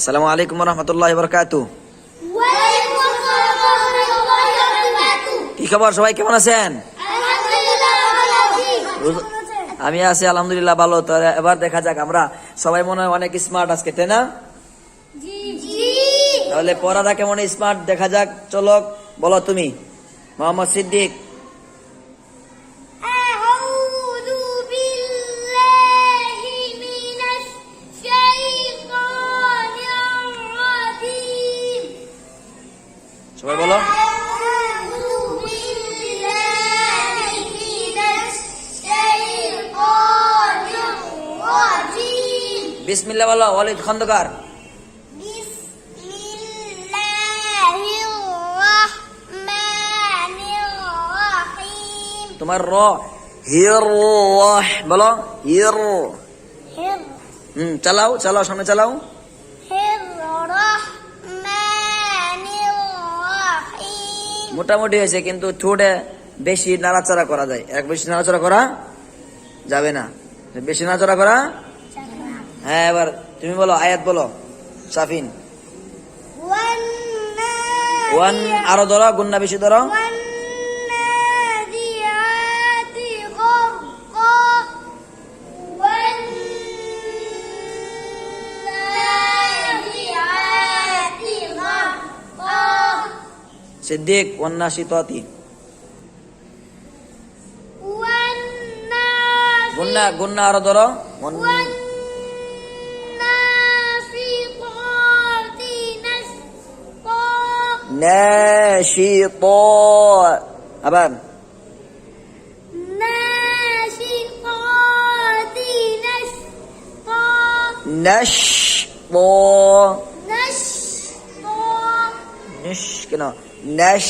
আসসালামু আলাইকুম ওয়া রাহমাতুল্লাহি ওয়া বারাকাতুহু। ওয়ালাইকুম আসসালাম ওয়া রাহমাতুল্লাহি ওয়া বারাকাতুহু। কি খবর, সবাই কেমন আছেন? আলহামদুলিল্লাহ ভালো আছি। আমি আছি আলহামদুলিল্লাহ ভালো। তো এবার দেখা যাক, আমরা সবাই মনে হয় অনেক স্মার্ট আজকে, তাই না? জি জি। তাহলে পড়াটা কেমন স্মার্ট দেখা যাক। চলো বলো তুমি, মোহাম্মদ সিদ্দিক। আউযু বিল্লাহি মিনাশ শাইতানির রাজিম। সবাই বলো। আউযু বিল্লাহি মিনাশ শাইতানির রাজিম। বিসমিল্লাহ বলো, ওয়ালিদ খন্দকার। বিসমিল্লাহির রাহমানির রাহিম। তোমার র হির বলো, হির। চালাও চালাও, সামনে চালাও। রাহমানির রাহিম। মোটামুটি হয়েছে, কিন্তু ঠোঁটে বেশি নাড়াচাড়া করা যায়, এক বেশি নাড়াচাড়া করা যাবে না, বেশি নাড়াচাড়া করা। হ্যাঁ, এবার তুমি বলো, আয়াত বলো সাফিন। ওয়ান আরো ধরো, গুন্না বেশি ধরো। والنازعات غرقا والنازعات غرقا সিদ্দিক ওয়ান্না শীততি। গুন্না গুন্না আরো ধরো। والناشطات نشطا নাশিত। আবার ناشطات نشطا নাশত। نشطا নিশ কেন, নাশ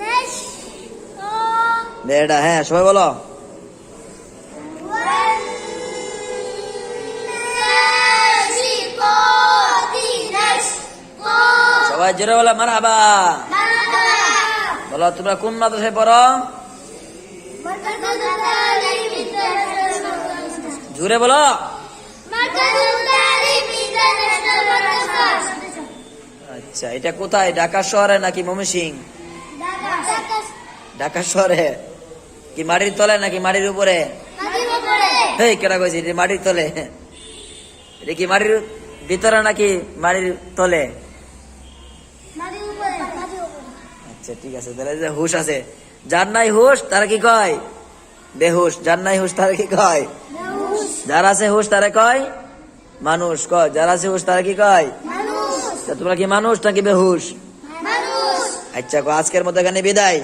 نشطا এটা। হ্যাঁ, সবাই বলো। والناشطات نشطا সবাই জোরে বলো মারহাবা। বলো, তোমরা কোন মাদ্রাসায় পড়ো? জোরে বলো। আচ্ছা, এটা কোথায়, ঢাকা শহরে নাকি ময়মনসিংহ? ঢাকা শহরে। কি মাটির তলে নাকি মাটির উপরে? এই কেটা কইছি, এটা মাটির তলে। এটা কি মাটির ভিতরে নাকি মাটির তলে? আচ্ছা ঠিক আছে, তাহলে যে হুশ আছে, যার নাই হুশ তারা কি কয়? বেহুশ। যার নাই হুশ তারা কি কয়? যার আছে হুশ তারা কয় মানুষ। কয় যার আছে হুশ তারা কি কয়? তা তোমরা কি মানুষ নাকি বেহুশ? আচ্ছা, আজকের মতো এখানে বিদায়।